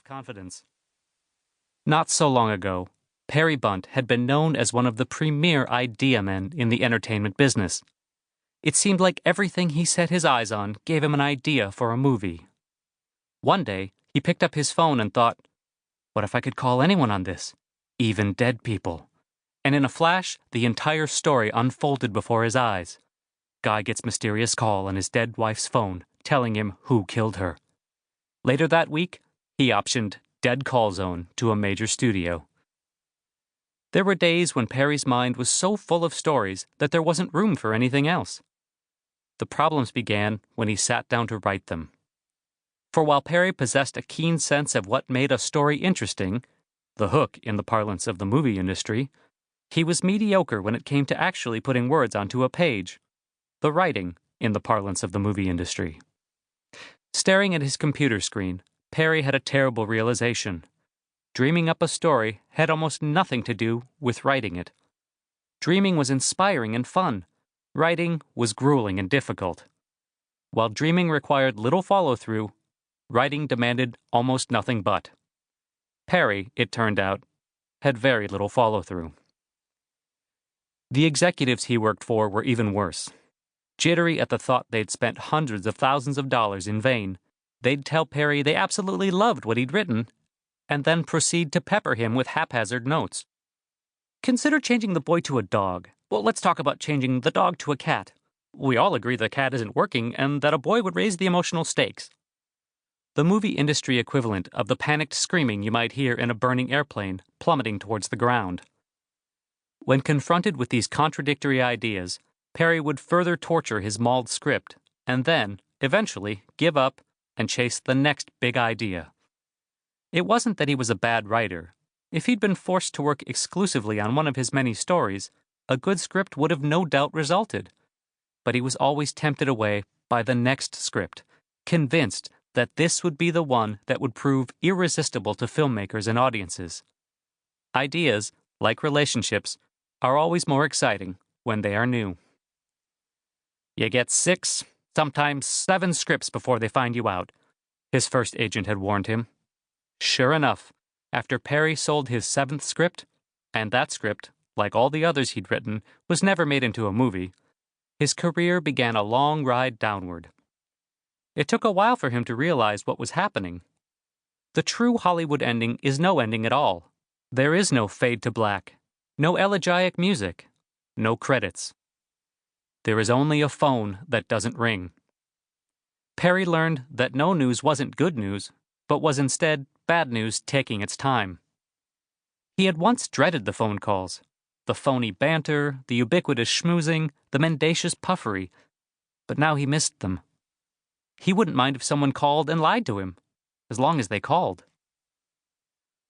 self-confidence. Not so long ago, Perry Bunt had been known as one of the premier idea men in the entertainment business. It seemed like everything he set his eyes on gave him an idea for a movie. One day, he picked up his phone and thought, what if I could call anyone on this? Even dead people. And in a flash, the entire story unfolded before his eyes. Guy gets mysterious call on his dead wife's phone, telling him who killed her. Later that week, he optioned Dead Call Zone to a major studio. There were days when Perry's mind was so full of stories that there wasn't room for anything else. The problems began when he sat down to write them. For while Perry possessed a keen sense of what made a story interesting, the hook in the parlance of the movie industry, he was mediocre when it came to actually putting words onto a page, the writing in the parlance of the movie industry. Staring at his computer screen, Perry had a terrible realization. Dreaming up a story had almost nothing to do with writing it. Dreaming was inspiring and fun. Writing was grueling and difficult. While dreaming required little follow-through, writing demanded almost nothing but. Perry, it turned out, had very little follow-through. The executives he worked for were even worse. Jittery at the thought they'd spent hundreds of thousands of dollars in vain, they'd tell Perry they absolutely loved what he'd written, and then proceed to pepper him with haphazard notes. Consider changing the boy to a dog. Well, let's talk about changing the dog to a cat. We all agree the cat isn't working and that a boy would raise the emotional stakes. The movie industry equivalent of the panicked screaming you might hear in a burning airplane plummeting towards the ground. When confronted with these contradictory ideas, Perry would further torture his mauled script, and then, eventually, give up and chase the next big idea. It wasn't that he was a bad writer. If he'd been forced to work exclusively on one of his many stories, a good script would have no doubt resulted. But he was always tempted away by the next script, convinced that this would be the one that would prove irresistible to filmmakers and audiences. Ideas, like relationships, are always more exciting when they are new. You get 6, sometimes 7 scripts before they find you out, his first agent had warned him. Sure enough, after Perry sold his 7th script, and that script, like all the others he'd written, was never made into a movie, his career began a long ride downward. It took a while for him to realize what was happening. The true Hollywood ending is no ending at all. There is no fade to black, no elegiac music, no credits. There is only a phone that doesn't ring. Perry learned that no news wasn't good news, but was instead bad news taking its time. He had once dreaded the phone calls, the phony banter, the ubiquitous schmoozing, the mendacious puffery, but now he missed them. He wouldn't mind if someone called and lied to him, as long as they called.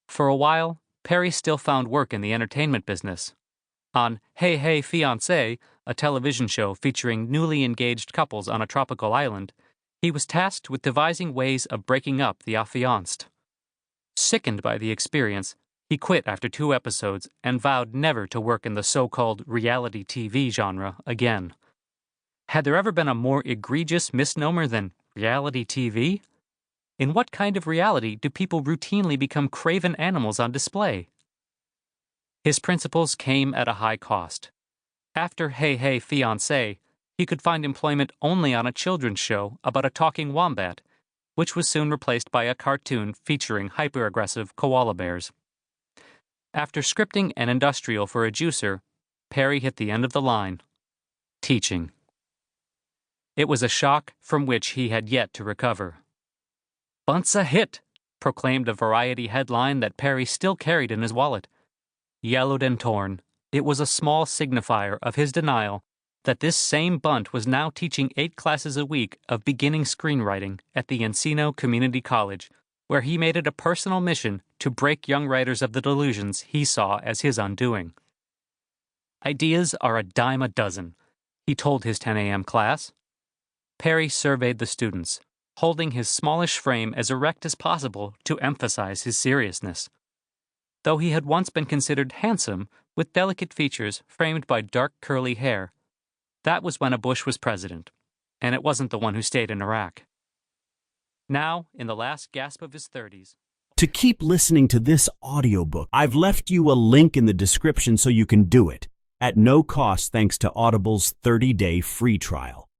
For a while, Perry still found work in the entertainment business. On Hey Hey Fiancé, a television show featuring newly engaged couples on a tropical island, he was tasked with devising ways of breaking up the affianced. Sickened by the experience, he quit after 2 episodes and vowed never to work in the so-called reality TV genre again. Had there ever been a more egregious misnomer than reality TV? In what kind of reality do people routinely become craven animals on display? His principles came at a high cost. After Hey Hey Fiancé, he could find employment only on a children's show about a talking wombat, which was soon replaced by a cartoon featuring hyper-aggressive koala bears. After scripting an industrial for a juicer, Perry hit the end of the line: teaching. It was a shock from which he had yet to recover. "Bunt's a hit," proclaimed a Variety headline that Perry still carried in his wallet. Yellowed and torn, it was a small signifier of his denial that this same Bunt was now teaching 8 classes a week of beginning screenwriting at the Encino Community College, where he made it a personal mission to break young writers of the delusions he saw as his undoing. "Ideas are a dime a dozen," he told his 10 a.m. class. Perry surveyed the students, holding his smallish frame as erect as possible to emphasize his seriousness. Though he had once been considered handsome, with delicate features framed by dark curly hair, that was when a Bush was president, and it wasn't the one who stayed in Iraq. Now, in the last gasp of his 30s, To keep listening to this audiobook, I've left you a link in the description so you can do it, at no cost thanks to Audible's 30-day free trial.